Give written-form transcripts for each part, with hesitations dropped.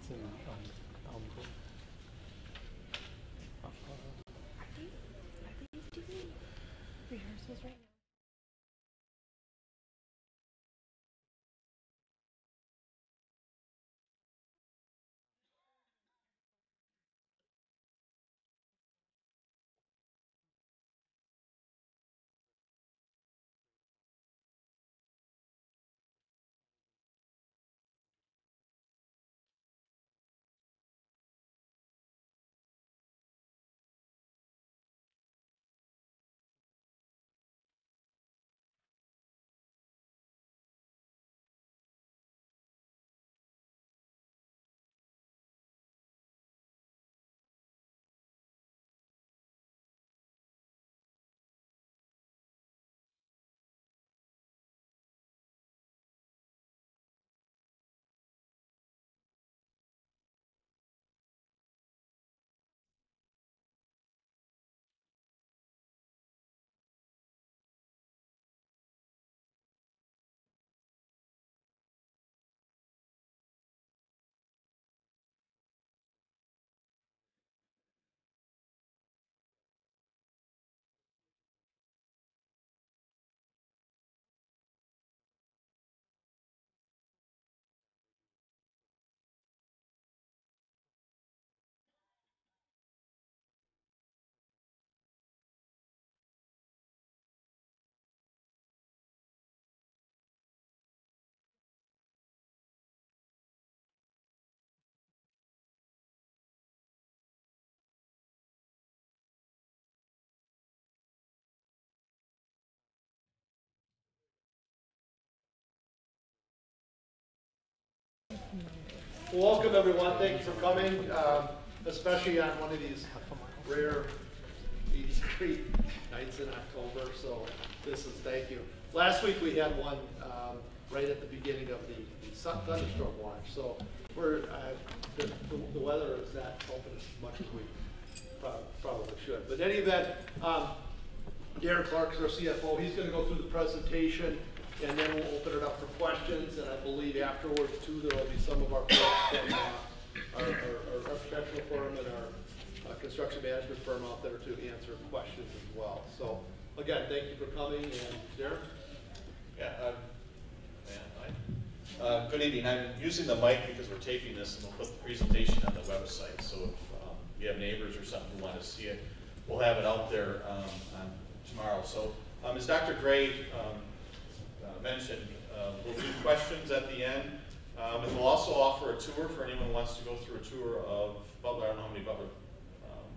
it's in Are they doing rehearsals right now? Welcome everyone, thank you for coming, especially on one of these rare 80-degree nights in October, so this is thank you. Last week we had one right at the beginning of the thunderstorm watch, so we're, the weather is not helping us as much as we probably should. But in any event, Darren Clark is our CFO, he's going to go through the presentation, and then we'll open it up for questions, and I believe afterwards too there will be some of our folks from our architectural firm and our construction management firm out there to answer questions as well. So again, thank you for coming, and Darren? Yeah, good evening. I'm using the mic because we're taping this and we'll put the presentation on the website, so if you have neighbors or something who want to see it, we'll have it out there on tomorrow. So as Dr. Gray mentioned, we'll do questions at the end, and we'll also offer a tour for anyone who wants to go through a tour of Butler. I don't know how many Butler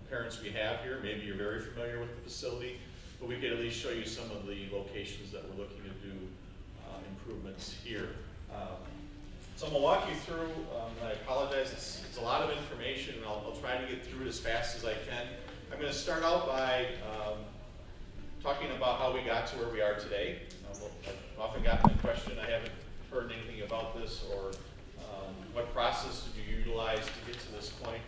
parents we have here. Maybe you're very familiar with the facility, but we could at least show you some of the locations that we're looking to do improvements here. So I'm going to walk you through, and I apologize, it's a lot of information, and I'll try to get through it as fast as I can. I'm going to start out by talking about how we got to where we are today. I've often gotten the question, I haven't heard anything about this, or what process did you utilize to get to this point?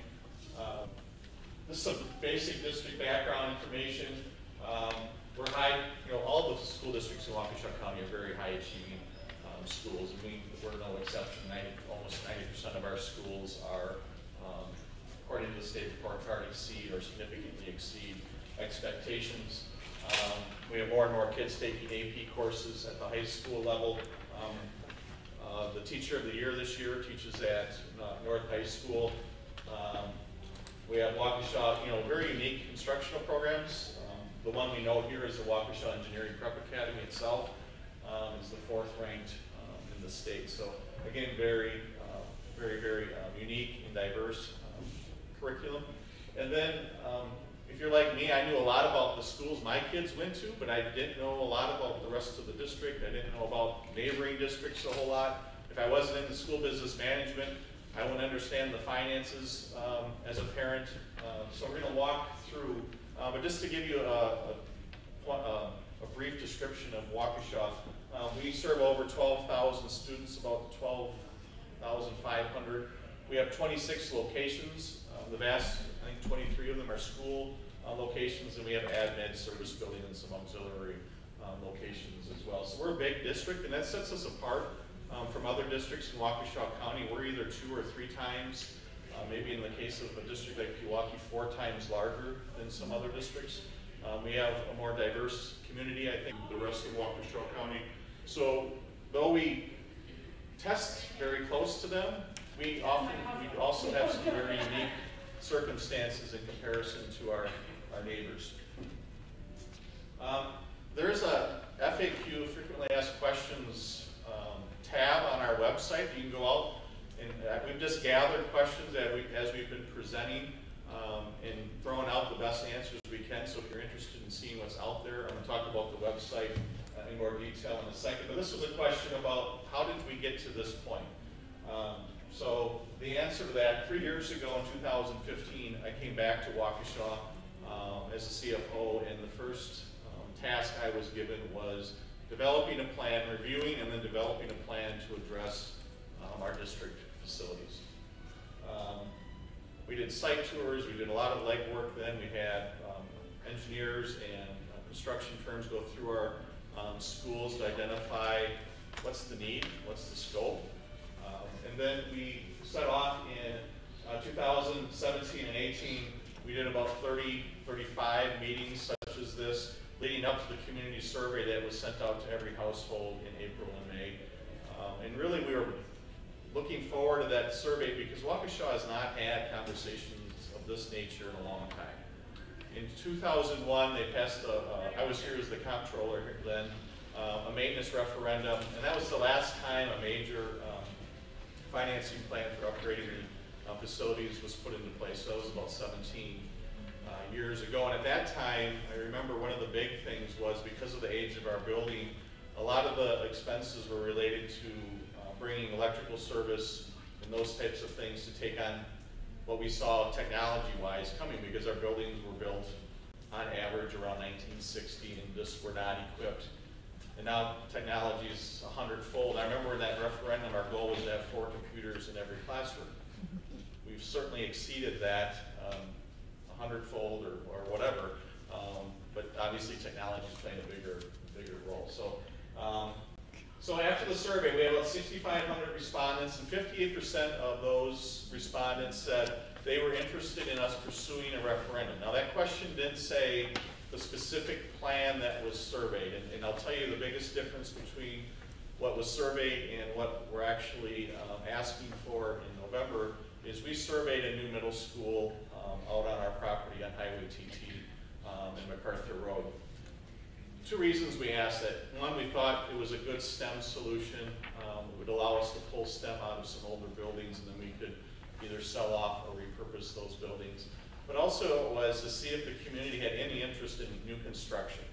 This is some basic district background information. We're high, all the school districts in Waukesha County are very high achieving schools, and we're no exception. Almost 90% of our schools are, according to the state report card, exceed or significantly exceed expectations. We have more and more kids taking AP courses at the high school level. The Teacher of the Year this year teaches at North High School. We have Waukesha, very unique instructional programs. The one we know here is the Waukesha Engineering Prep Academy itself. Is the 4th ranked in the state. So again, very unique and diverse curriculum. And then, if you're like me, I knew a lot about the schools my kids went to, but I didn't know a lot about the rest of the district. I didn't know about neighboring districts a whole lot. If I wasn't in the school business management, I wouldn't understand the finances as a parent. So we're going to walk through, but just to give you a brief description of Waukesha, we serve over 12,000 students, about 12,500. We have 26 locations. The vast, I think 23 of them are school locations, and we have admin, service building, and some auxiliary locations as well. So we're a big district, and that sets us apart from other districts in Waukesha County. We're either 2 or 3 times, maybe in the case of a district like Pewaukee, 4 times larger than some other districts. We have a more diverse community, I think, than the rest of Waukesha County. So though we test very close to them, we also have some very unique circumstances in comparison to our neighbors. There is a FAQ, frequently asked questions, tab on our website. You can go out and we've just gathered questions as we've been presenting and throwing out the best answers we can. So if you're interested in seeing what's out there, I'm going to talk about the website in more detail in a second. But this was a question about how did we get to this point? So the answer to that, 3 years ago in 2015, I came back to Waukesha as a CFO, and the first task I was given was developing a plan, reviewing and then developing a plan to address our district facilities. We did site tours, we did a lot of legwork then. We had engineers and construction firms go through our schools to identify what's the need, what's the scope. And then we set off in 2017 and 18, we did about 30, 35 meetings such as this, leading up to the community survey that was sent out to every household in April and May. And really we were looking forward to that survey because Waukesha has not had conversations of this nature in a long time. In 2001, they passed, I was here as the comptroller then, a maintenance referendum, and that was the last time a major financing plan for upgrading facilities was put into place. So that was about 17 years ago. And at that time, I remember one of the big things was because of the age of our building, a lot of the expenses were related to bringing electrical service and those types of things to take on what we saw technology-wise coming, because our buildings were built on average around 1960 and just were not equipped. And now technology is 100-fold. I remember in that referendum, our goal was to have 4 computers in every classroom. We've certainly exceeded that 100-fold or whatever, but obviously technology is playing a bigger role. So after the survey, we had about 6,500 respondents, and 58% of those respondents said they were interested in us pursuing a referendum. Now that question didn't say the specific plan that was surveyed, and I'll tell you the biggest difference between what was surveyed and what we're actually asking for in November is we surveyed a new middle school out on our property on Highway TT and MacArthur Road. 2 reasons we asked that. One, we thought it was a good STEM solution. It would allow us to pull STEM out of some older buildings, and then we could either sell off or repurpose those buildings. But also it was to see if the community had any interest in new construction.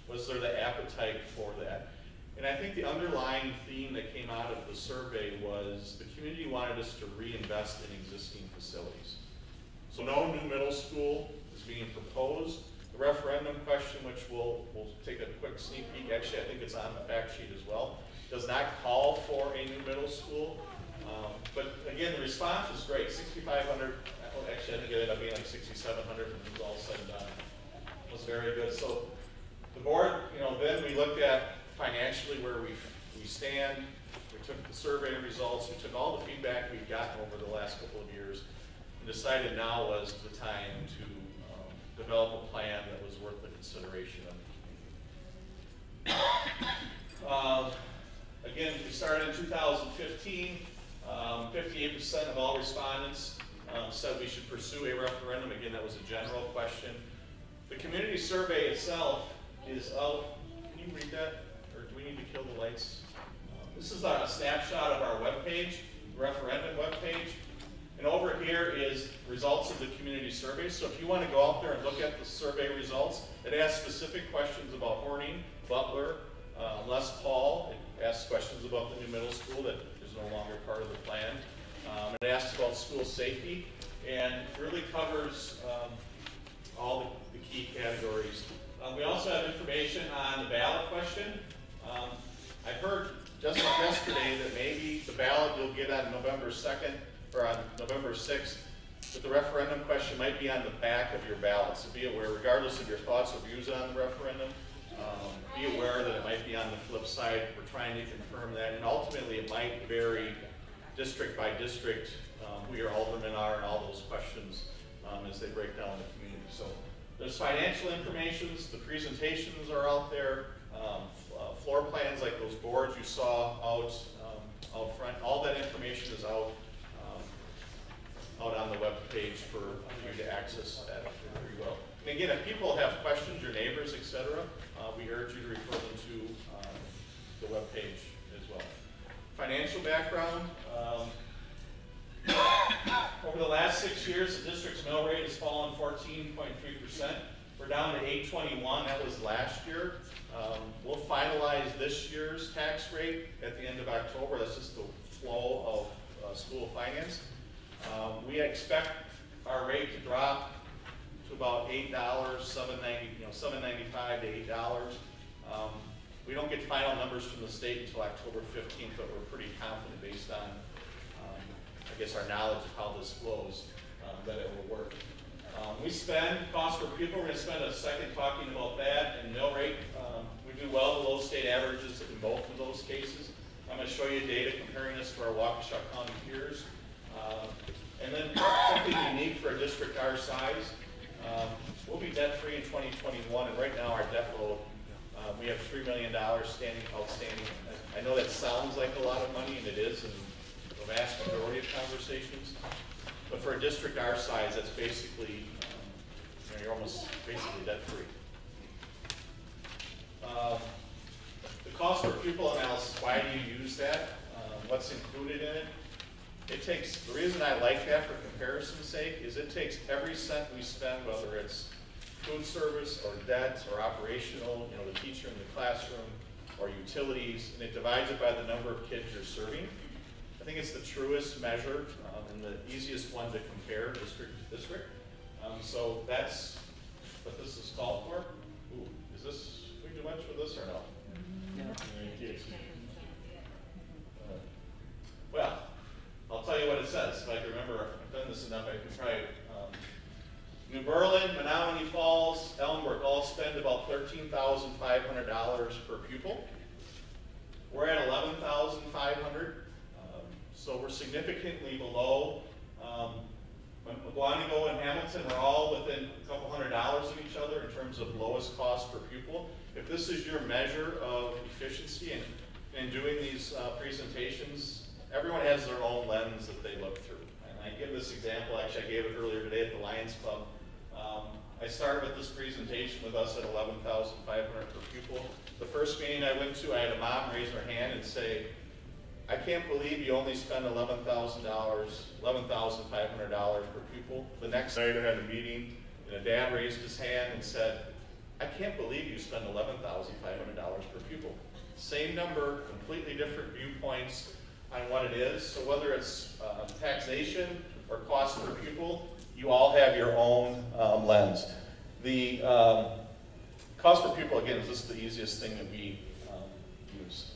Was there the appetite for that? And I think the underlying theme that came out of the survey was the community wanted us to reinvest in existing facilities. So no new middle school is being proposed. The referendum question, which we'll take a quick sneak peek, actually I think it's on the fact sheet as well, does not call for a new middle school. But again, the response was great. 6,500, actually I think it ended up being like 6,700 when it was all said and done. It was very good. So the board, then we looked at financially where we stand. We took the survey results, we took all the feedback we've gotten over the last couple of years, and decided now was the time to develop a plan that was worth the consideration of. Again, we started in 2015. 58% of all respondents said we should pursue a referendum. Again, that was a general question. The community survey itself is out. Can you read that? Or do we need to kill the lights? This is a snapshot of our webpage, referendum webpage. And over here is results of the community survey. So if you want to go out there and look at the survey results, it asks specific questions about Horning, Butler, Les Paul. It asks questions about the new middle school that is no longer part of the plan. It asks about school safety and really covers all the key categories. We also have information on the ballot question. I heard just yesterday that maybe the ballot you'll get on November 2nd or on November 6th, but the referendum question might be on the back of your ballot. So be aware, regardless of your thoughts or views on the referendum, be aware that it might be on the flip side. We're trying to confirm that, and ultimately it might vary district by district, who your aldermen are and all those questions as they break down the community. So there's financial information, the presentations are out there, floor plans like those boards you saw out front, all that information is out on the web page for you to access that very well. And again, if people have questions, your neighbors, etc., we urge you to refer them to the web page as well. Financial background. Over the last 6 years, the district's mill rate has fallen 14.3%. We're down to 8.21. That was last year. We'll finalize this year's tax rate at the end of October. That's just the flow of school finance. We expect our rate to drop to about $8, $7.95 to $8. We don't get final numbers from the state until October 15th, but we're pretty confident based on, I guess, our knowledge of how this flows, that it will work. We spend cost per pupil. We're going to spend a second talking about that, and mill rate. We do well below state averages in both of those cases. I'm going to show you data comparing this to our Waukesha County peers. And then something unique for a district our size. We'll be debt-free in 2021, and right now our debt load, we have $3 million outstanding. I know that sounds like a lot of money, and it is in the vast majority of conversations. But for a district our size, that's basically, you're almost basically debt-free. The cost per pupil analysis, why do you use that? What's included in it? The reason I like that for comparison's sake is it takes every cent we spend, whether it's food service or debt or operational, the teacher in the classroom or utilities, and it divides it by the number of kids you're serving. I think it's the truest measure and the easiest one to compare district to district. So that's what this is called for. Ooh, can we do much for this or no? No. Well, I'll tell you what it says. If I can remember, I've done this enough, I can try it. New Berlin, Menominee Falls, Elmbrook all spend about $13,500 per pupil. We're at $11,500, so we're significantly below. Mugwanago and Hamilton are all within a couple $100 of each other in terms of lowest cost per pupil. If this is your measure of efficiency in doing these presentations, everyone has their own lens that they look through. And I give this example, actually I gave it earlier today at the Lions Club. I started with this presentation with us at $11,500 per pupil. The first meeting I went to, I had a mom raise her hand and say, I can't believe you only spend $11,500 per pupil. The next night I had a meeting and a dad raised his hand and said, I can't believe you spend $11,500 per pupil. Same number, completely different viewpoints on what it is. So whether it's taxation or cost per pupil, you all have your own lens. The cost per pupil, again, is just the easiest thing that we use.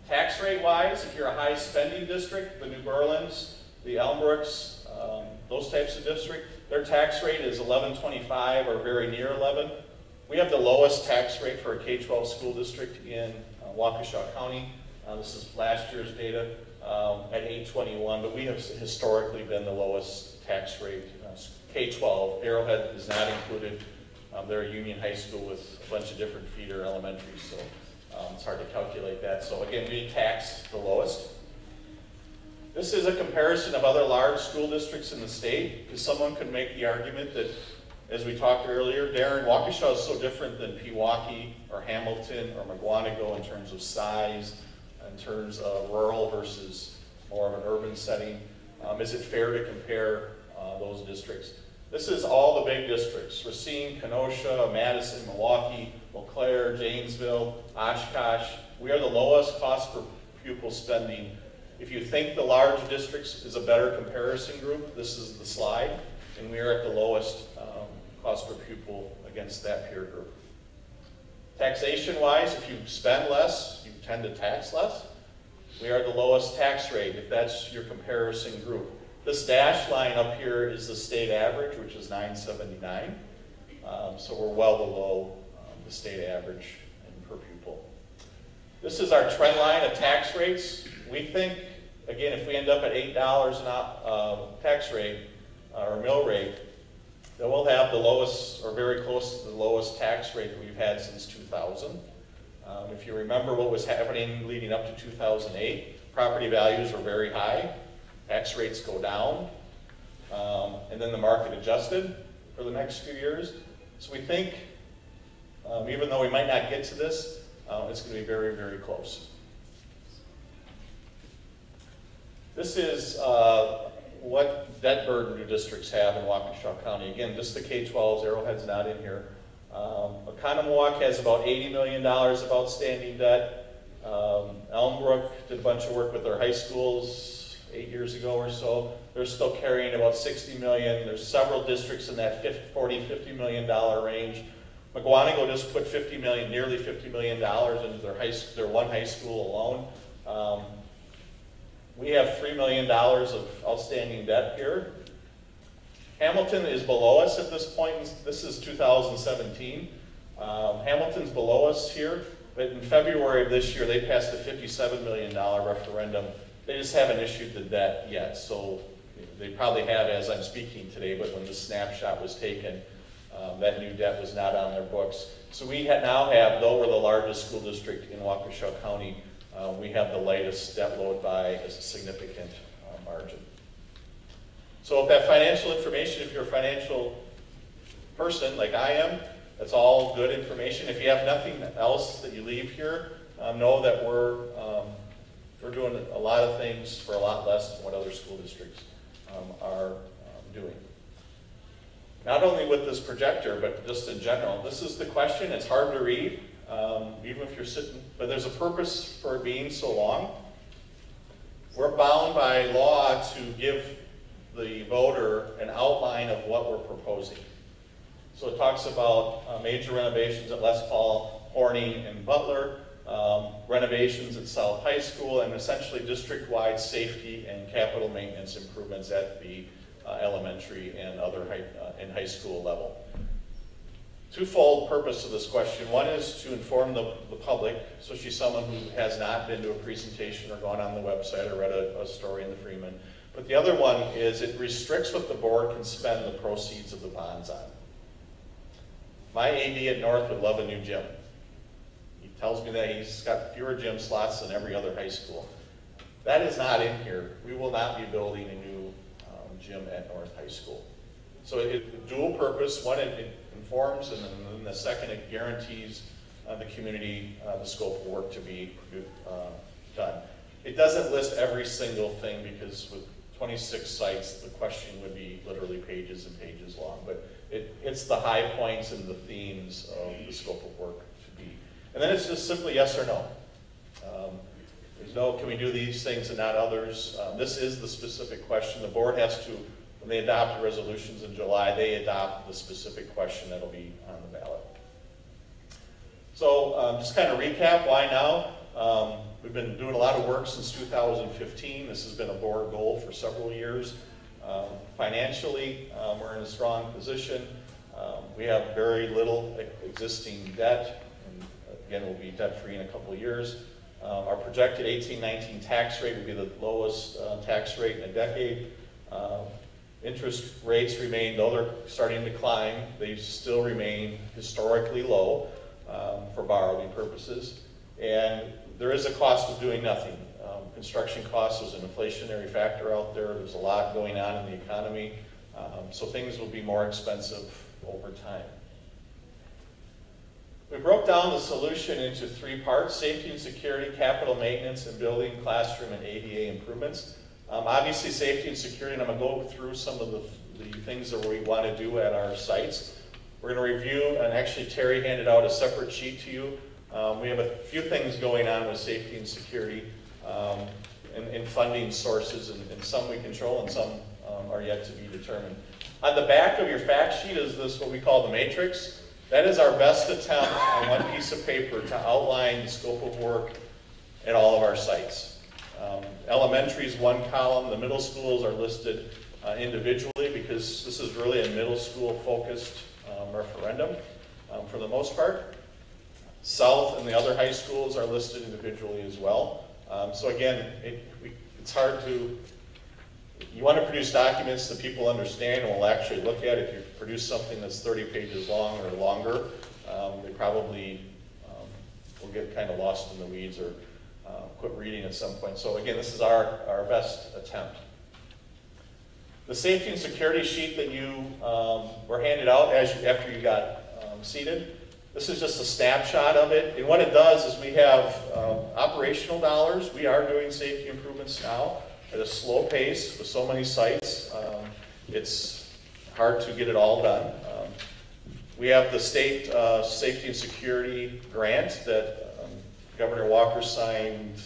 Tax rate wise, if you're a high spending district, the New Berlins, the Elmbrooks, those types of districts, their tax rate is 11.25 or very near 11. We have the lowest tax rate for a K-12 school district in Waukesha County. This is last year's data at 8.21, but we have historically been the lowest tax rate. K-12, Arrowhead is not included. They're a union high school with a bunch of different feeder elementaries, so it's hard to calculate that. So again, we tax the lowest. This is a comparison of other large school districts in the state, because someone could make the argument that, as we talked earlier, Darren, Waukesha is so different than Pewaukee or Hamilton or Mugwanago in terms of size, in terms of rural versus more of an urban setting. Is it fair to compare those districts? This is all the big districts: Racine, Kenosha, Madison, Milwaukee, Eau Claire, Janesville, Oshkosh. We are the lowest cost per pupil spending. If you think the large districts is a better comparison group, this is the slide, and we are at the lowest cost per pupil against that peer group. Taxation-wise, if you spend less, you tend to tax less. We are the lowest tax rate if that's your comparison group. This dashed line up here is the state average, which is 9.79. So we're well below the state average in This is our trend line of tax rates. We think, again, if we end up at $8 an tax rate or mill rate, then we'll have the lowest, or very close to the lowest tax rate that we've had since 2000. If you remember what was happening leading up to 2008, property values were very high, tax rates go down, and then the market adjusted for the next few years. So we think, even though we might not get to this, it's going to be very, very close. This is what debt burden do districts have in Waukesha County. Again, just the K-12s, Arrowhead's not in here. Oconomowoc has about $80 million of outstanding debt. Elmbrook did a bunch of work with their high schools 8 years ago or so. They're still carrying about $60 million. There's several districts in that $40–50 million range. McGuanago just put nearly $50 million into their one high school alone. We have $3 million of outstanding debt here. Hamilton is below us at this point. This is 2017. Hamilton's below us here, but in February of this year, they passed a $57 million referendum. They just haven't issued the debt yet, so they probably have as I'm speaking today, but when the snapshot was taken, that new debt was not on their books. So we now have, though we're the largest school district in Waukesha County, we have the lightest debt load by a significant margin. So if that financial information, if you're a financial person like I am, that's all good information. If you have nothing else that you leave here, know that we're doing a lot of things for a lot less than what other school districts are doing. Not only with this projector, but just in general. This is the question. It's hard to read, even if you're sitting, but there's a purpose for it being so long. We're bound by law to give the voter an outline of what we're proposing. So it talks about major renovations at Les Paul, Horning, and Butler, renovations at South High School, and essentially district-wide safety and capital maintenance improvements at the elementary and other high school level. Twofold purpose of this question. One is to inform the public, especially someone who has not been to a presentation or gone on the website or read a story in the Freeman. But the other one is it restricts what the board can spend the proceeds of the bonds on. My AD at North would love a new gym. He tells me that he's got fewer gym slots than every other high school. That is not in here. We will not be building a new gym at North High School. So it dual purpose. One, it informs, and then the second, it guarantees the community the scope of work to be done. It doesn't list every single thing because with 26 sites, the question would be literally pages and pages long, but it's the high points and the themes of the scope of work to be. And then it's just simply yes or no. There's no, can we do these things and not others? This is the specific question. The board has to, when they adopt the resolutions in July, they adopt the specific question that'll be on the ballot. So just kind of recap, why now? We've been doing a lot of work since 2015. This has been a board goal for several years. Financially, we're in a strong position. We have very little existing debt, and again, we'll be debt-free in a couple of years. Our projected 18-19 tax rate would be the lowest tax rate in a decade. Interest rates remain, though they're starting to climb, they still remain historically low for borrowing purposes. And there is a cost of doing nothing. Construction costs is an inflationary factor out there. There's a lot going on in the economy. So things will be more expensive over time. We broke down the solution into three parts: safety and security, capital maintenance, and building, classroom, and ADA improvements. Obviously, safety and security, and I'm going to go through some of the things that we want to do at our sites. We're going to review, and actually Terry handed out a separate sheet to you. We have a few things going on with safety and security and funding sources, and some we control and some are yet to be determined. On the back of your fact sheet is this, what we call the matrix. That is our best attempt on one piece of paper to outline the scope of work at all of our sites. Elementary is one column. The middle schools are listed individually because this is really a middle school focused referendum for the most part. South and the other high schools are listed individually as well. So again, it's hard to, you want to produce documents that people understand and will actually look at. If you produce something that's 30 pages long or longer, they probably will get kind of lost in the weeds or quit reading at some point. So again, this is our best attempt. The safety and security sheet that you were handed out after you got seated, this is just a snapshot of it. And what it does is we have operational dollars. We are doing safety improvements now at a slow pace with so many sites. It's hard to get it all done. We have the state safety and security grant that Governor Walker signed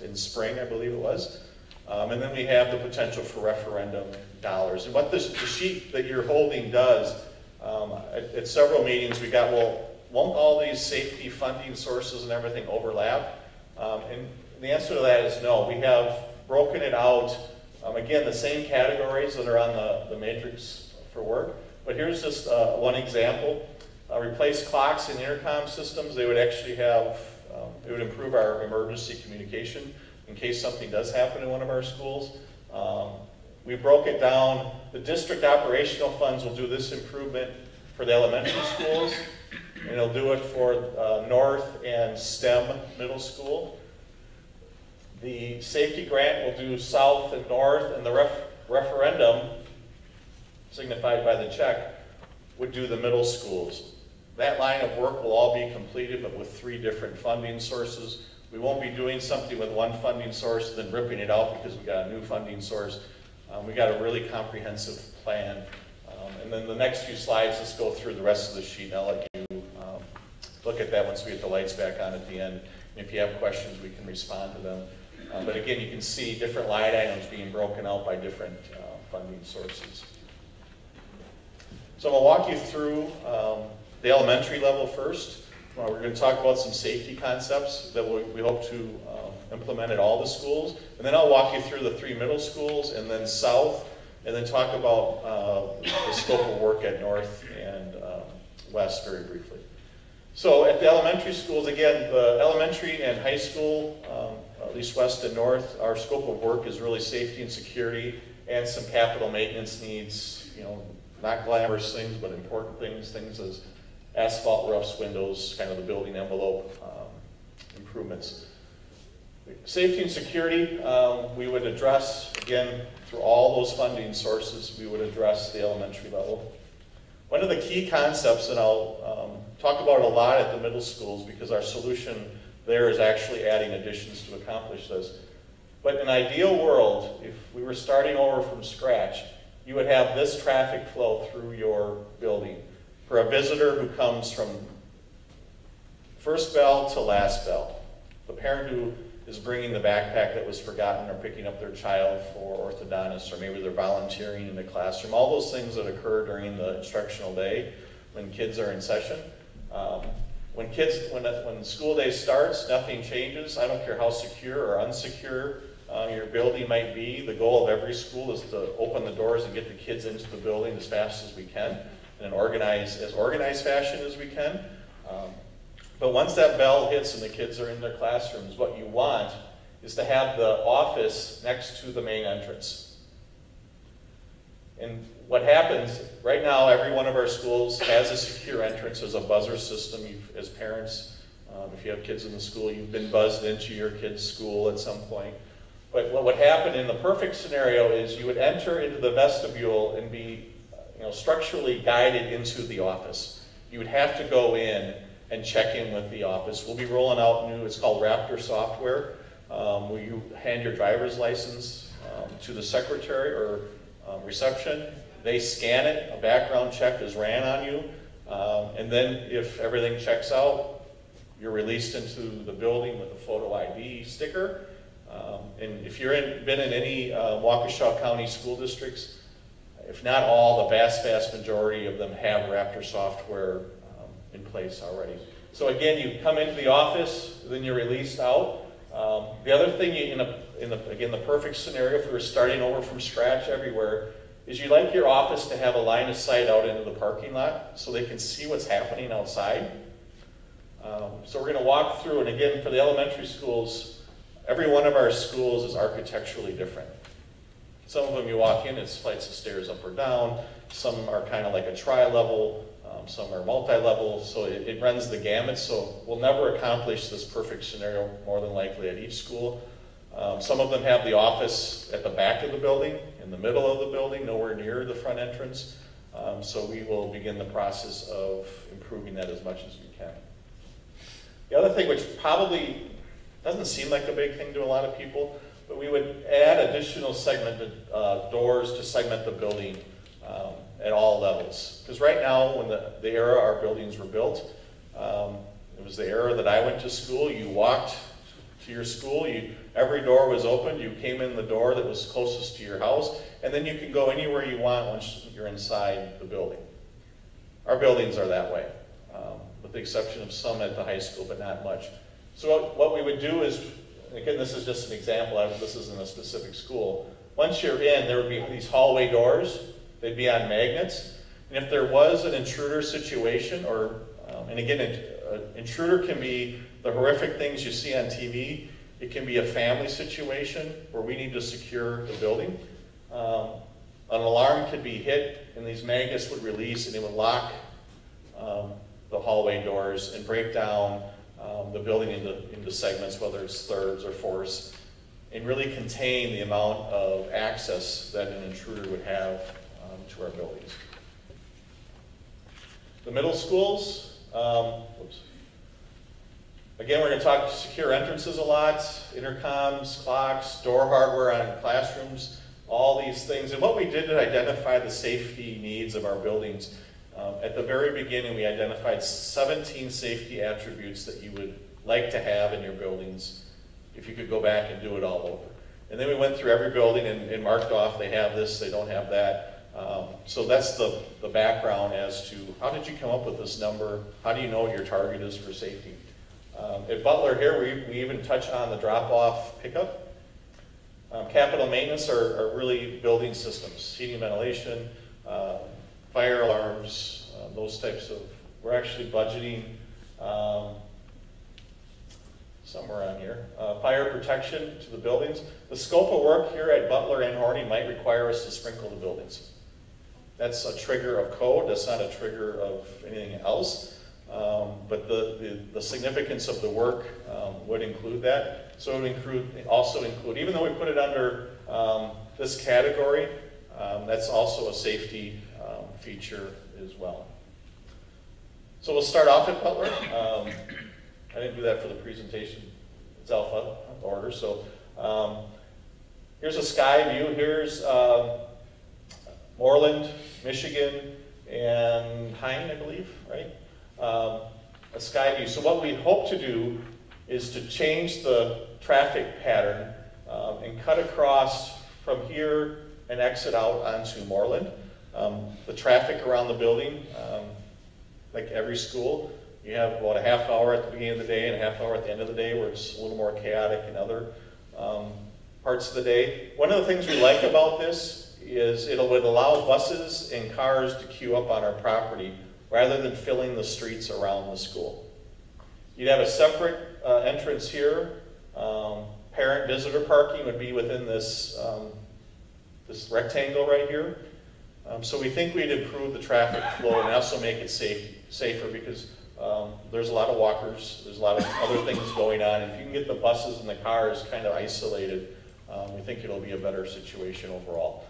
in spring, I believe it was. And then we have the potential for referendum dollars. And what the sheet that you're holding does, at several meetings we got, well, won't all these safety funding sources and everything overlap? And the answer to that is no. We have broken it out, again, the same categories that are on the matrix for work. But here's just one example. Replace clocks and intercom systems. They would actually have, it would improve our emergency communication in case something does happen in one of our schools. We broke it down. The district operational funds will do this improvement for the elementary schools, and it'll do it for North and STEM middle school. The safety grant will do South and North, and the referendum, signified by the check, would do the middle schools. That line of work will all be completed, but with 3 different funding sources. We won't be doing something with one funding source, then ripping it out because we got a new funding source. We got a really comprehensive plan. And then the next few slides, let's go through the rest of the sheet, and I'll let you look at that once we get the lights back on at the end. And if you have questions, we can respond to them. But again, you can see different line items being broken out by different funding sources. So I'm going to walk you through the elementary level first. We're going to talk about some safety concepts that we hope to implement at all the schools. And then I'll walk you through the 3 middle schools and then South, and then talk about the scope of work at North and West very briefly. So at the elementary schools, again, the elementary and high school, at least West and North, our scope of work is really safety and security and some capital maintenance needs, you know, not glamorous things, but important things, things as asphalt roofs, windows, kind of the building envelope improvements. Safety and security, we would address, again, through all those funding sources, we would address the elementary level. One of the key concepts, and I'll talk about it a lot at the middle schools because our solution there is actually adding additions to accomplish this. But in an ideal world, if we were starting over from scratch, you would have this traffic flow through your building. For a visitor who comes from first bell to last bell, the parent who is bringing the backpack that was forgotten or picking up their child for orthodontist, or maybe they're volunteering in the classroom, all those things that occur during the instructional day when kids are in session. When school day starts, nothing changes. I don't care how secure or unsecure your building might be. The goal of every school is to open the doors and get the kids into the building as fast as we can in an organized fashion as we can. But once that bell hits and the kids are in their classrooms, what you want is to have the office next to the main entrance. And what happens, right now every one of our schools has a secure entrance. There's a buzzer system. As parents, if you have kids in the school, you've been buzzed into your kid's school at some point. But what would happen in the perfect scenario is you would enter into the vestibule and be structurally guided into the office. You would have to go in and check in with the office. We'll be rolling out new, it's called Raptor software, where you hand your driver's license to the secretary or reception. They scan it, a background check is ran on you, and then if everything checks out, you're released into the building with a photo ID sticker. And if you've been in any Waukesha County school districts, if not all, the vast majority of them have Raptor software in place already. So again, you come into the office, then you're released out. The other thing, again, the perfect scenario, if we were starting over from scratch everywhere, is you'd like your office to have a line of sight out into the parking lot so they can see what's happening outside. So we're going to walk through, and again, for the elementary schools, every one of our schools is architecturally different. Some of them you walk in, it's flights of stairs up or down. Some are kind of like a tri-level. Some are multi-level. So it runs the gamut. So we'll never accomplish this perfect scenario more than likely at each school. Some of them have the office at the back of the building, in the middle of the building, nowhere near the front entrance. So we will begin the process of improving that as much as we can. The other thing, which probably doesn't seem like a big thing to a lot of people, but we would add additional segmented doors to segment the building at all levels. Because right now, when the era our buildings were built, it was the era that I went to school. You walked to your school, every door was open, you came in the door that was closest to your house, and then you can go anywhere you want once you're inside the building. Our buildings are that way, with the exception of some at the high school, but not much. So what we would do is, again, this is just an example, this isn't a specific school. Once you're in, there would be these hallway doors. They'd be on magnets. And if there was an intruder situation, or, and again, an intruder can be the horrific things you see on TV. It can be a family situation where we need to secure the building. An alarm could be hit, and these magnets would release, and it would lock the hallway doors and break down the building into segments, whether it's thirds or fourths, and really contain the amount of access that an intruder would have to our buildings. The middle schools, again, we're going to talk secure entrances a lot, intercoms, clocks, door hardware on classrooms, all these things. And what we did to identify the safety needs of our buildings, at the very beginning, we identified 17 safety attributes that you would like to have in your buildings if you could go back and do it all over. And then we went through every building and marked off, they have this, they don't have that. So that's the background as to how did you come up with this number? How do you know what your target is for safety? At Butler here, we even touch on the drop-off pickup. Capital maintenance are really building systems, heating, ventilation, fire alarms, those types of, we're actually budgeting somewhere on here, fire protection to the buildings. The scope of work here at Butler and Horny might require us to sprinkle the buildings. That's a trigger of code, that's not a trigger of anything else. But the significance of the work would include that. So it would also include, even though we put it under this category, that's also a safety feature as well. So we'll start off at Butler. I didn't do that for the presentation. It's alpha order. So here's a sky view. Here's Moreland, Michigan, and Hine, I believe, right? A sky view. So what we hope to do is to change the traffic pattern and cut across from here and exit out onto Moreland. The traffic around the building, like every school, you have about a half hour at the beginning of the day and a half hour at the end of the day where it's a little more chaotic in other parts of the day. One of the things we like about this is it would allow buses and cars to queue up on our property rather than filling the streets around the school. You'd have a separate entrance here. Parent visitor parking would be within this, this rectangle right here. So we think we'd improve the traffic flow and also make it safer because there's a lot of walkers, there's a lot of other things going on. If you can get the buses and the cars kind of isolated, we think it'll be a better situation overall.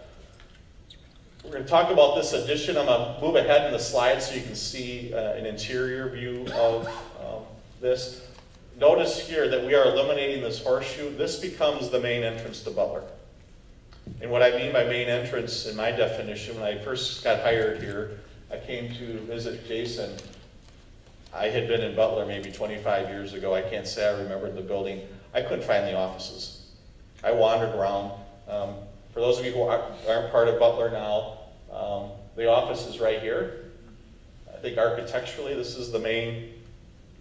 We're going to talk about this addition. I'm going to move ahead in the slide so you can see an interior view of this. Notice here that we are eliminating this horseshoe. This becomes the main entrance to Butler. And what I mean by main entrance in my definition, when I first got hired here, I came to visit Jason. I had been in Butler maybe 25 years ago. I can't say I remembered the building. I couldn't find the offices. I wandered around. For those of you who aren't part of Butler now, the office is right here. I think architecturally this is the main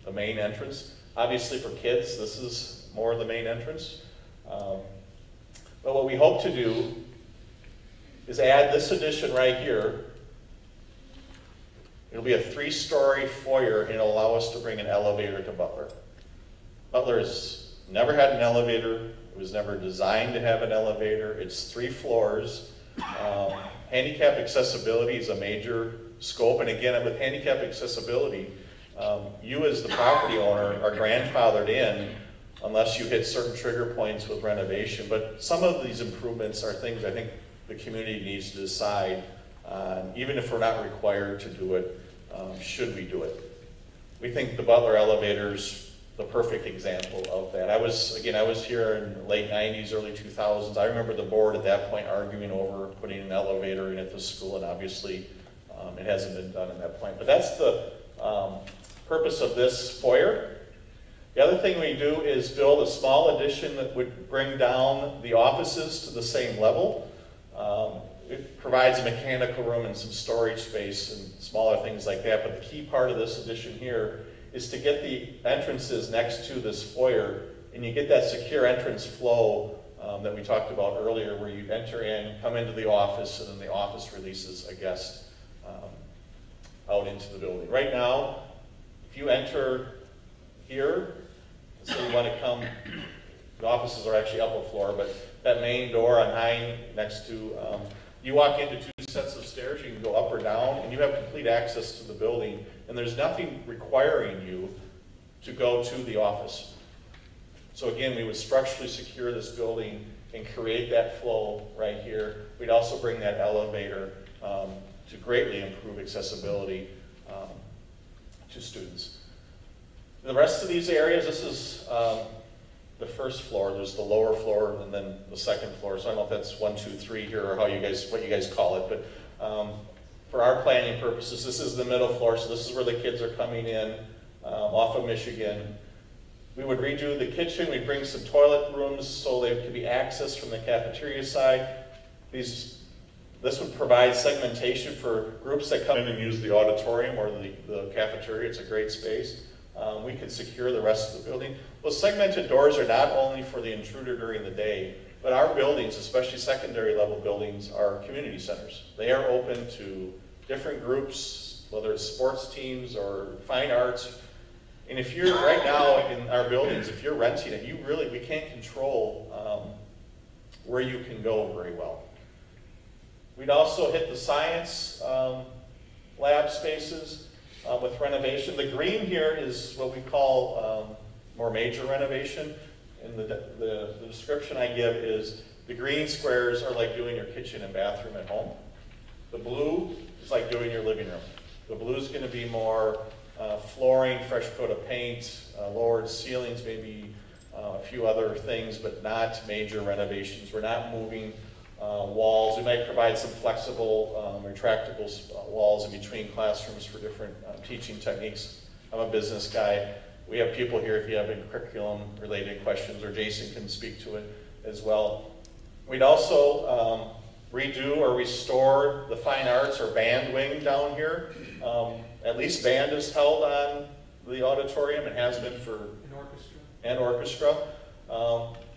entrance. Obviously for kids, this is more the main entrance. But what we hope to do is add this addition right here It'll be a 3-story foyer, and it'll allow us to bring an elevator to Butler. Butler has never had an elevator. It was never designed to have an elevator. It's 3 floors. Handicap accessibility is a major scope, and again, with handicap accessibility, you as the property owner are grandfathered in unless you hit certain trigger points with renovation. But some of these improvements are things I think the community needs to decide on, even if we're not required to do it, should we do it? We think the Butler elevator's the perfect example of that. I was here in the late 90s, early 2000s. I remember the board at that point arguing over putting an elevator in at the school, and obviously it hasn't been done at that point. But that's the purpose of this foyer. The other thing we do is build a small addition that would bring down the offices to the same level. It provides a mechanical room and some storage space and smaller things like that, but the key part of this addition here is to get the entrances next to this foyer, and you get that secure entrance flow that we talked about earlier, where you enter in, come into the office, and then the office releases a guest out into the building. Right now, if you enter here, let's say you want to come, the offices are actually up a floor, but that main door on Hine next to, you walk into 2 sets of stairs, you can go up or down, and you have complete access to the building, and there's nothing requiring you to go to the office. So again, we would structurally secure this building and create that flow right here. We'd also bring that elevator to greatly improve accessibility to students. The rest of these areas, this is the first floor. There's the lower floor and then the second floor. So I don't know if that's 1, 2, 3 here or what you guys call it, but for our planning purposes, this is the middle floor. So this is where the kids are coming in off of Michigan. We would redo the kitchen. We'd bring some toilet rooms so they could be accessed from the cafeteria side. This would provide segmentation for groups that come in and use the auditorium or the cafeteria. It's a great space. We could secure the rest of the building. Those segmented doors are not only for the intruder during the day, but our buildings, especially secondary level buildings, are community centers. They are open to different groups, whether it's sports teams or fine arts. And if you're right now in our buildings, if you're renting it, we can't control where you can go very well. We'd also hit the science lab spaces with renovation. The green here is what we call more major renovation. And the description I give is the green squares are like doing your kitchen and bathroom at home. The blue is like doing your living room. The blue is going to be more flooring, fresh coat of paint, lowered ceilings, maybe a few other things, but not major renovations. We're not moving walls. We might provide some flexible, retractable walls in between classrooms for different teaching techniques. I'm a business guy. We have people here if you have any curriculum-related questions, or Jason can speak to it as well. We'd also redo or restore the fine arts or band wing down here. At least band is held on the auditorium. It has been for an orchestra.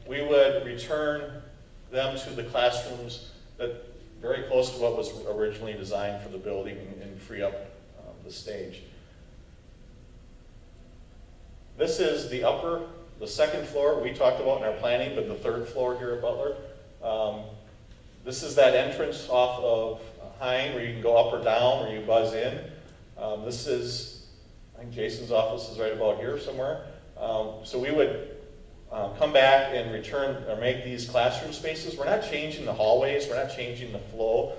We would return them to the classrooms that very close to what was originally designed for the building and free up the stage. This is the second floor we talked about in our planning, but the third floor here at Butler. This is that entrance off of Hine where you can go up or down, where you buzz in. This is, I think Jason's office is right about here somewhere. So we would come back and return or make these classroom spaces. We're not changing the hallways, we're not changing the flow.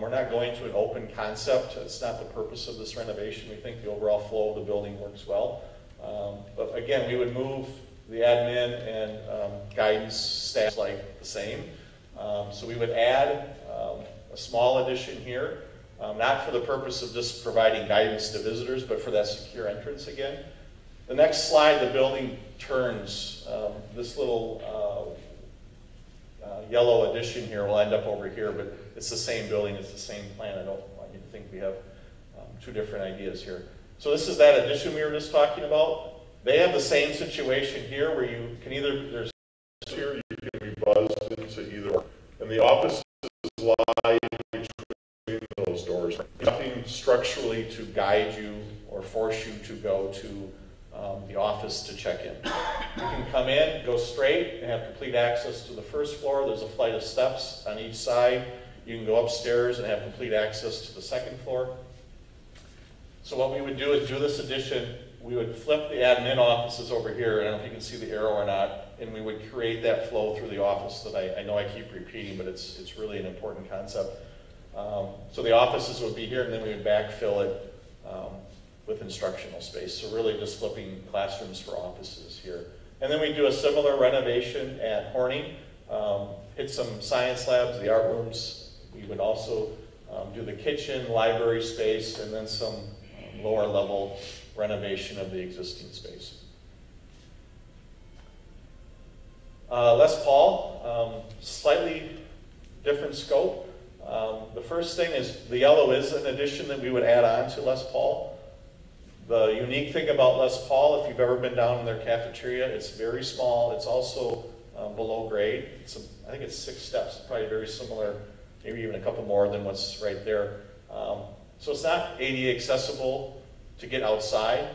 We're not going to an open concept. It's not the purpose of this renovation. We think the overall flow of the building works well. But again, we would move the admin and guidance staff like the same. So we would add a small addition here, not for the purpose of just providing guidance to visitors, but for that secure entrance again. The next slide, the building turns. This little yellow addition here will end up over here, but it's the same building, it's the same plan. I don't want you to think we have two different ideas here. So this is that addition we were just talking about. They have the same situation here where you can either, there's here, you can be buzzed into either, and the office is live between those doors. Nothing structured structurally to guide you or force you to go to the office to check in. You can come in, go straight, and have complete access to the first floor. There's a flight of steps on each side. You can go upstairs and have complete access to the second floor. So what we would do is do this addition. We would flip the admin offices over here. I don't know if you can see the arrow or not. And we would create that flow through the office that I know I keep repeating, but it's really an important concept. So the offices would be here, and then we would backfill it with instructional space. So really just flipping classrooms for offices here. And then we do a similar renovation at Horning. Hit some science labs, the art rooms. We would also do the kitchen, library space, and then some lower level renovation of the existing space. Les Paul, slightly different scope. The first thing is the yellow is an addition that we would add on to Les Paul. The unique thing about Les Paul, if you've ever been down in their cafeteria, it's very small. It's also below grade. I think it's 6 steps, probably very similar, maybe even a couple more than what's right there. So it's not ADA accessible to get outside.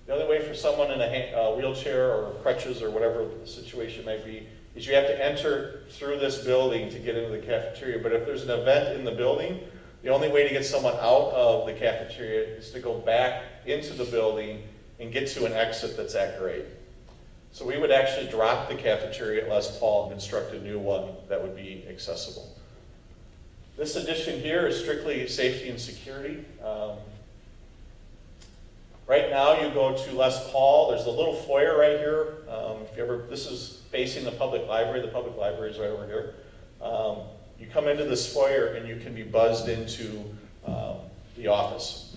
The other way for someone in a wheelchair or crutches or whatever the situation might be is you have to enter through this building to get into the cafeteria. But if there's an event in the building, the only way to get someone out of the cafeteria is to go back into the building and get to an exit that's at grade. So we would actually drop the cafeteria at Les Paul and construct a new one that would be accessible. This addition here is strictly safety and security. Right now you go to Les Paul, there's a little foyer right here. This is facing the public library. The public library is right over here. You come into this foyer and you can be buzzed into the office.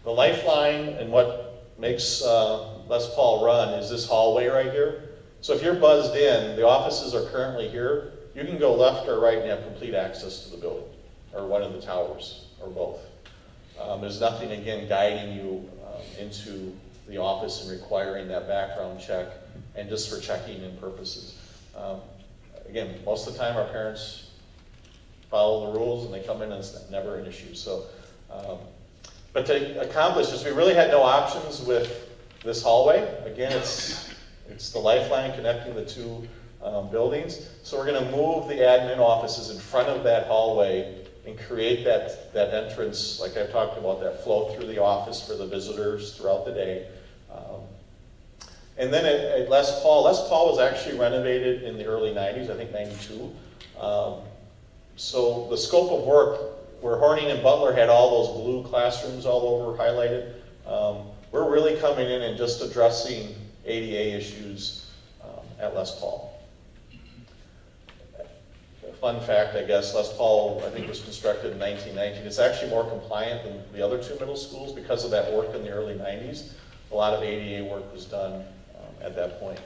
The lifeline and what makes Les Paul run is this hallway right here. So if you're buzzed in, the offices are currently here. You can go left or right and have complete access to the building, or one of the towers, or both. There's nothing, again, guiding you into the office and requiring that background check, and just for checking in purposes. Again, most of the time our parents follow the rules and they come in and it's never an issue. So, but to accomplish this, we really had no options with this hallway. Again, it's the lifeline connecting the two buildings. So we're going to move the admin offices in front of that hallway and create that entrance, like I talked about, that flow through the office for the visitors throughout the day. And then at Les Paul was actually renovated in the early 90s, I think 92. So the scope of work, where Horning and Butler had all those blue classrooms all over highlighted, we're really coming in and just addressing ADA issues at Les Paul. Fun fact, I guess, Les Paul, I think, was constructed in 1919. It's actually more compliant than the other two middle schools because of that work in the early 90s. A lot of ADA work was done at that point.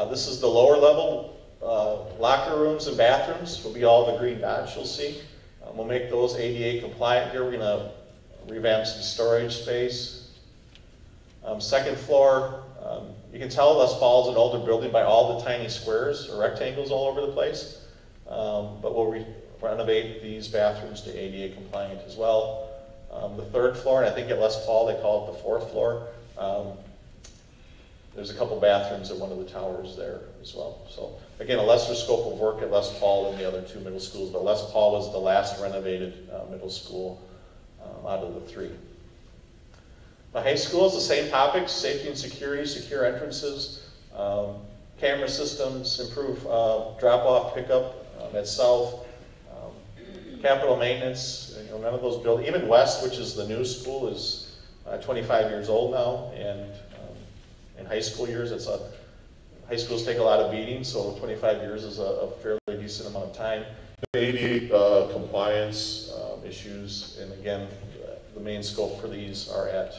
This is the lower level. Locker rooms and bathrooms will be all the green dots you'll see. We'll make those ADA compliant here. We're going to revamp some storage space. Second floor, you can tell Les Paul is an older building by all the tiny squares or rectangles all over the place. But we'll renovate these bathrooms to ADA compliant as well. The third floor, and I think at Les Paul they call it the fourth floor, there's a couple bathrooms at one of the towers there as well. So again, a lesser scope of work at Les Paul than the other two middle schools, but Les Paul was the last renovated middle school out of the three. The high school is the same topics: safety and security, secure entrances, camera systems, improve drop-off pickup at South, capital maintenance. You know, none of those buildings, even West, which is the new school, is 25 years old now, and in high school years, high schools take a lot of beating, so 25 years is a fairly decent amount of time. ADA compliance issues, and again, the main scope for these are at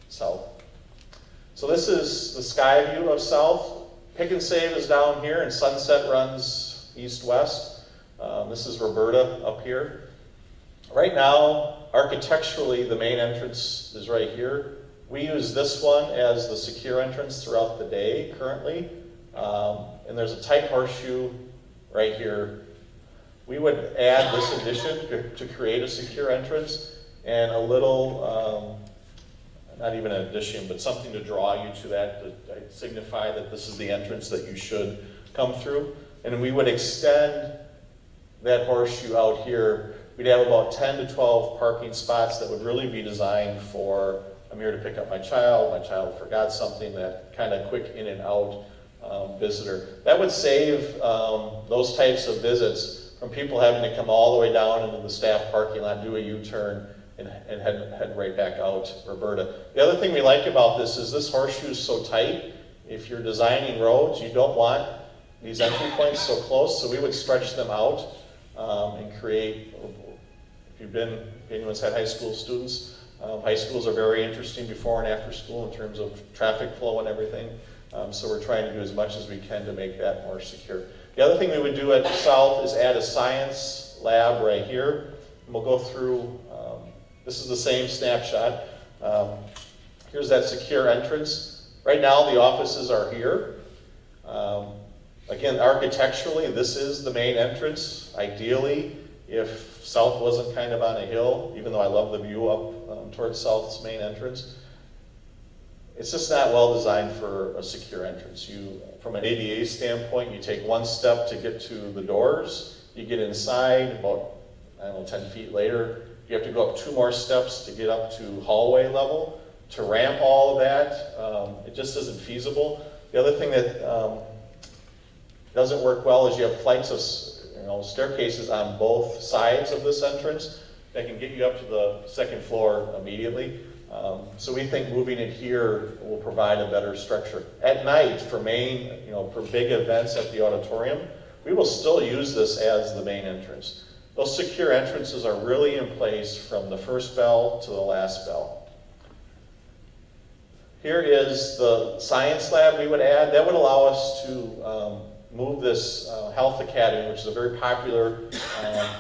South. So this is the sky view of South. Pick and Save is down here, and Sunset runs east-west. This is Roberta up here. Right now, architecturally, the main entrance is right here. We use this one as the secure entrance throughout the day currently. And there's a tight horseshoe right here. we would add this addition to create a secure entrance and a little, not even an addition, but something to draw you to that, to signify that this is the entrance that you should come through. And we would extend that horseshoe out here. We'd have about 10 to 12 parking spots that would really be designed for, I'm here to pick up my child forgot something, that kind of quick in and out visitor. That would save those types of visits from people having to come all the way down into the staff parking lot, do a U-turn, and head right back out Roberta. The other thing we like about this is this horseshoe is so tight. If you're designing roads, you don't want these entry points so close, so we would stretch them out and create, if anyone's had high school students, high schools are very interesting before and after school in terms of traffic flow and everything. So we're trying to do as much as we can to make that more secure. The other thing we would do at the south is add a science lab right here. And we'll go through, this is the same snapshot. Here's that secure entrance. Right now the offices are here. Again, architecturally, this is the main entrance. Ideally, if south wasn't kind of on a hill, even though I love the view up towards south's main entrance, it's just not well designed for a secure entrance. From an ADA standpoint, you take one step to get to the doors, you get inside, about, 10 feet later, you have to go up 2 more steps to get up to hallway level. To ramp all of that, it just isn't feasible. The other thing that doesn't work well is you have flights of staircases on both sides of this entrance that can get you up to the second floor immediately. So we think moving it here will provide a better structure. At night, for for big events at the auditorium, we will still use this as the main entrance. Those secure entrances are really in place from the first bell to the last bell. Here is the science lab we would add. That would allow us to move this Health Academy, which is a very popular,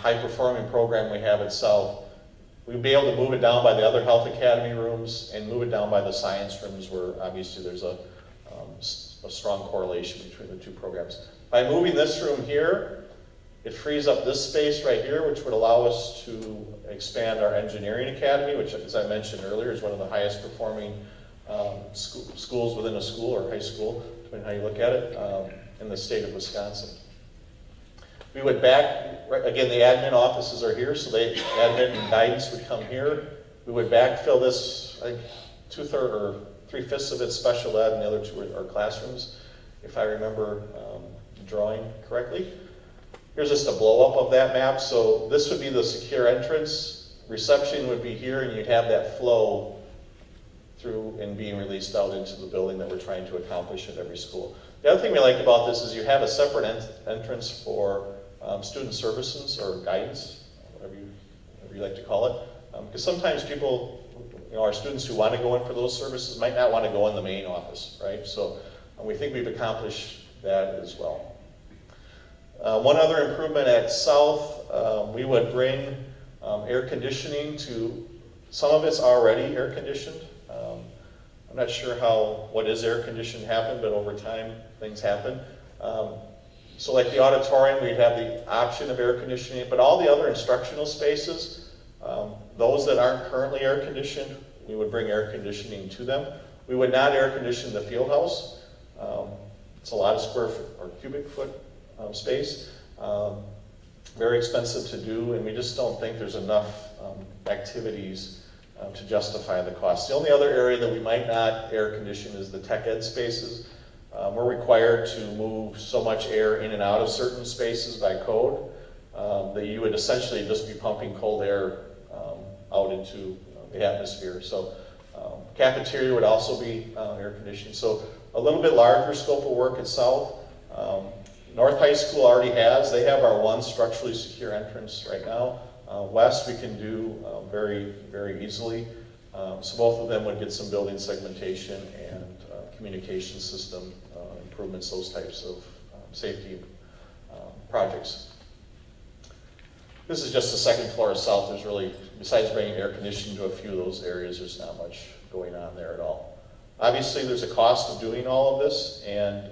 high-performing program we have at South. We'd be able to move it down by the other Health Academy rooms and move it down by the science rooms where obviously there's a strong correlation between the two programs. By moving this room here, it frees up this space right here, which would allow us to expand our engineering academy, which, as I mentioned earlier, is one of the highest performing schools within a school or high school, depending on how you look at it, in the state of Wisconsin. We would again, the admin offices are here, so admin and guidance would come here. We would backfill this, I think 2/3 or 3/5 of it's special ed, and the other 2 are classrooms, if I remember drawing correctly. Here's just a blow-up of that map. So this would be the secure entrance. Reception would be here, and you'd have that flow through and being released out into the building that we're trying to accomplish at every school. The other thing we like about this is you have a separate entrance for student services or guidance, whatever you like to call it. Because sometimes people, our students who want to go in for those services might not want to go in the main office, right? So we think we've accomplished that as well. One other improvement at South, we would bring air conditioning to, some of it's already air conditioned. I'm not sure what is air conditioned happened, but over time things happen. So like the auditorium, we'd have the option of air conditioning, but all the other instructional spaces, those that aren't currently air conditioned, we would bring air conditioning to them. We would not air condition the field house. It's a lot of square foot or cubic foot space. Very expensive to do, and we just don't think there's enough activities to justify the cost. The only other area that we might not air condition is the tech ed spaces. We're required to move so much air in and out of certain spaces by code that you would essentially just be pumping cold air out into the atmosphere. So cafeteria would also be air conditioned. So a little bit larger scope of work at South. North High School already they have our one structurally secure entrance right now. West we can do very, very easily. So both of them would get some building segmentation and communication system improvements, those types of safety projects. This is just the second floor of South. There's really, besides bringing air conditioning to a few of those areas, there's not much going on there at all. Obviously there's a cost of doing all of this, and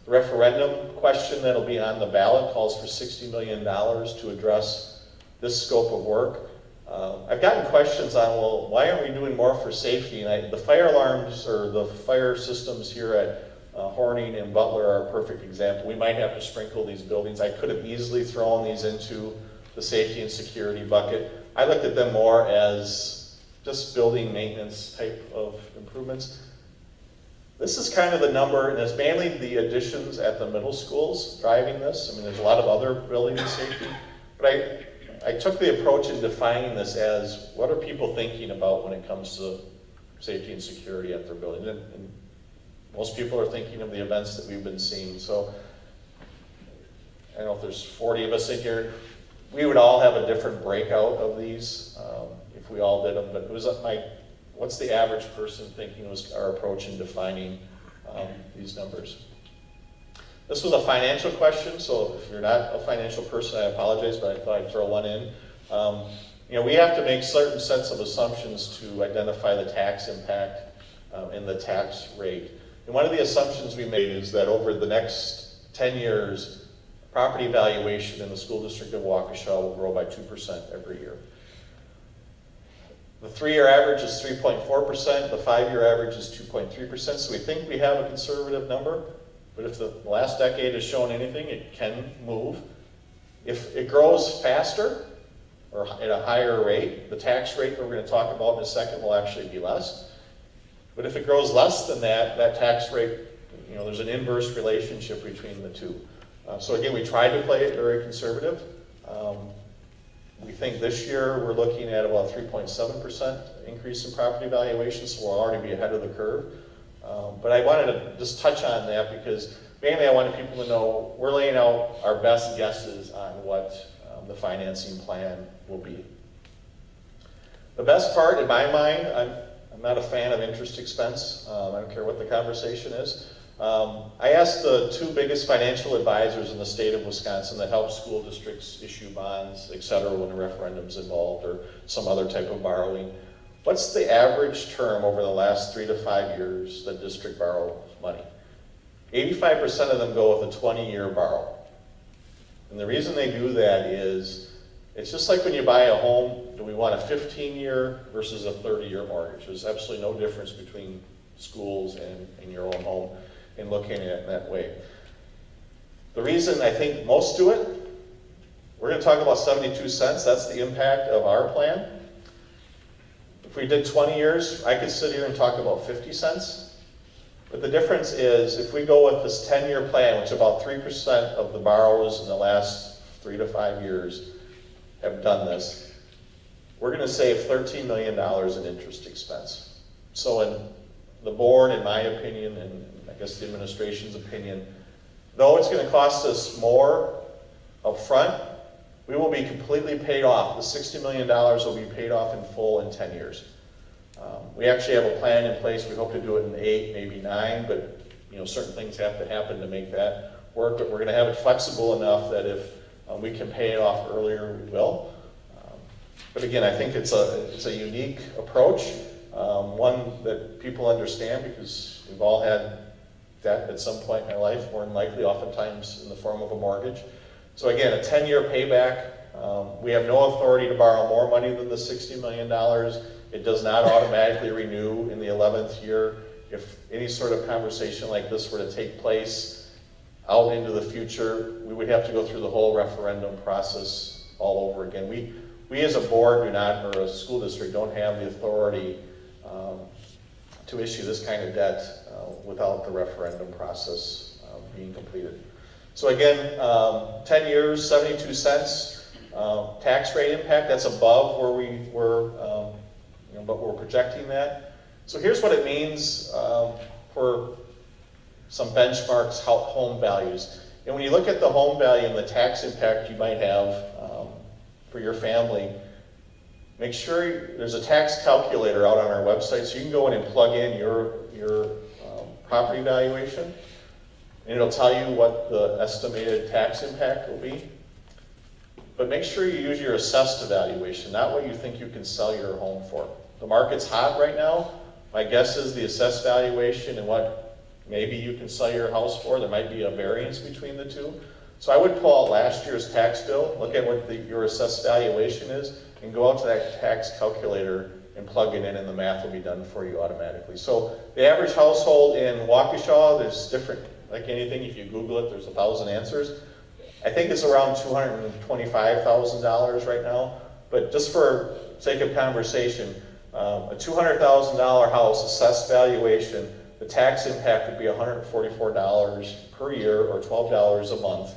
The referendum question that'll be on the ballot calls for $60 million to address this scope of work. I've gotten questions on, well, why aren't we doing more for safety? And the fire alarms or the fire systems here at Horning and Butler are a perfect example. We might have to sprinkle these buildings. I could have easily thrown these into the safety and security bucket. I looked at them more as just building maintenance type of improvements. This is kind of the number, and it's mainly the additions at the middle schools driving this. I mean, there's a lot of other building safety, but I took the approach in defining this as what are people thinking about when it comes to safety and security at their building. And most people are thinking of the events that we've been seeing. So I don't know if there's 40 of us in here. We would all have a different breakout of these if we all did them, but it was what's the average person thinking was our approach in defining these numbers. This was a financial question, so if you're not a financial person, I apologize, but I thought I'd throw one in. You know, we have to make certain sets of assumptions to identify the tax impact and the tax rate. And one of the assumptions we made is that over the next 10 years, property valuation in the school district of Waukesha will grow by 2% every year. The 3-year average is 3.4%, the 5-year average is 2.3%, so we think we have a conservative number, but if the last decade has shown anything, it can move. If it grows faster, or at a higher rate, the tax rate that we're going to talk about in a second will actually be less. But if it grows less than that, that tax rate, you know, there's an inverse relationship between the two. So again, we tried to play it very conservative. We think this year we're looking at about 3.7% increase in property valuation, so we'll already be ahead of the curve. But I wanted to just touch on that because mainly I wanted people to know we're laying out our best guesses on what the financing plan will be. The best part, in my mind, I'm not a fan of interest expense. I don't care what the conversation is. I asked the 2 biggest financial advisors in the state of Wisconsin that help school districts issue bonds, et cetera, when a referendum's involved or some other type of borrowing. What's the average term over the last 3 to 5 years that district borrows money? 85% of them go with a 20-year borrow. And the reason they do that is, it's just like when you buy a home, do we want a 15-year versus a 30-year mortgage? There's absolutely no difference between schools and your own home in looking at it that way. The reason I think most do it, we're going to talk about 72 cents. That's the impact of our plan. If we did 20 years, I could sit here and talk about 50 cents. But the difference is, if we go with this 10-year plan, which about 3% of the borrowers in the last 3 to 5 years have done this, we're going to save $13 million in interest expense. So in the board, in my opinion, and I guess the administration's opinion, though it's going to cost us more up front, we will be completely paid off. The $60 million will be paid off in full in 10 years. We actually have a plan in place. We hope to do it in 8, maybe 9, but you know, certain things have to happen to make that work. But we're going to have it flexible enough that if we can pay it off earlier, we will. But again, I think it's a unique approach, one that people understand because we've all had debt at some point in our life, more than likely, oftentimes in the form of a mortgage. So again, a 10-year payback. We have no authority to borrow more money than the $60 million. It does not automatically renew in the 11th year. If any sort of conversation like this were to take place out into the future, we would have to go through the whole referendum process all over again. We as a board do not, or a school district, don't have the authority to issue this kind of debt without the referendum process being completed. So again, 10 years, 72 cents, tax rate impact, that's above where we were, but we're projecting that. So here's what it means for some benchmarks, home values. And when you look at the home value and the tax impact you might have for your family, make sure there's a tax calculator out on our website so you can go in and plug in your property valuation, and it'll tell you what the estimated tax impact will be. But make sure you use your assessed valuation, not what you think you can sell your home for. The market's hot right now. My guess is the assessed valuation and what maybe you can sell your house for. There might be a variance between the two. So I would pull out last year's tax bill, look at what your assessed valuation is, and go out to that tax calculator and plug it in, and the math will be done for you automatically. So the average household in Waukesha, there's different, like anything, if you Google it, there's 1,000 answers. I think it's around $225,000 right now, but just for sake of conversation, a $200,000 house assessed valuation, the tax impact would be $144 per year or $12 a month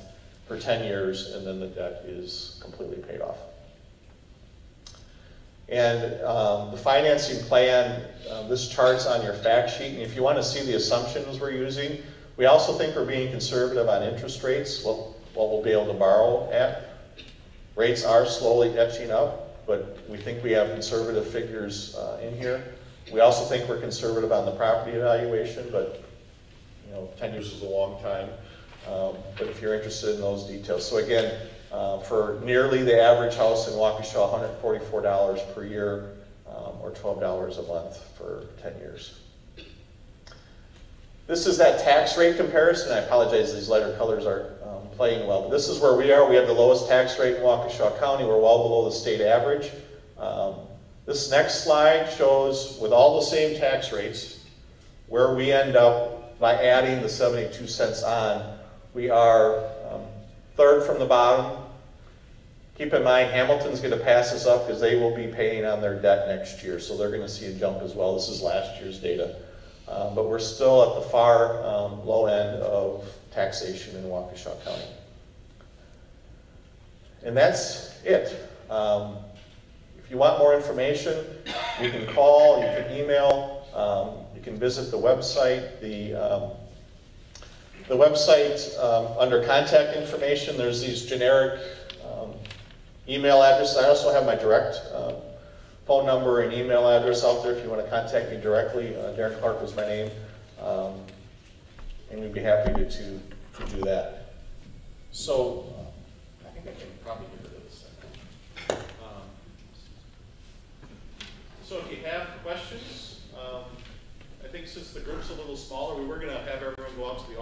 for 10 years, and then the debt is completely paid off. And the financing plan, this chart's on your fact sheet, and if you want to see the assumptions we're using, we also think we're being conservative on interest rates, what we'll be able to borrow at. Rates are slowly etching up, but we think we have conservative figures in here. We also think we're conservative on the property evaluation, but 10 years is a long time. But if you're interested in those details. So again, for nearly the average house in Waukesha, $144 per year or $12 a month for 10 years. This is that tax rate comparison. I apologize, these lighter colors aren't playing well, but this is where we are. We have the lowest tax rate in Waukesha County. We're well below the state average. This next slide shows, with all the same tax rates, where we end up by adding the 72 cents on. We are third from the bottom. Keep in mind, Hamilton's going to pass us up because they will be paying on their debt next year, so they're going to see a jump as well. This is last year's data. But we're still at the far low end of taxation in Waukesha County. And that's it. If you want more information, you can call, you can email, you can visit the website. The website, under contact information, there's these generic email addresses. I also have my direct phone number and email address out there if you want to contact me directly. Darren Clark was my name, and we'd be happy to do that. So I think I can probably get rid of this. So if you have questions, I think since the group's a little smaller, we were going to have everyone go out to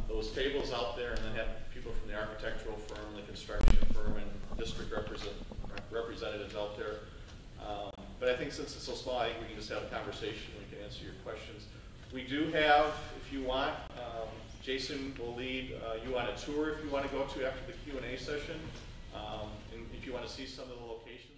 those tables out there, and then have people from the architectural firm, the construction firm, and district representatives out there. But I think since it's so small, I think we can just have a conversation and we can answer your questions. We do have, if you want, Jason will lead you on a tour if you want to go to after the Q&A session. And if you want to see some of the locations.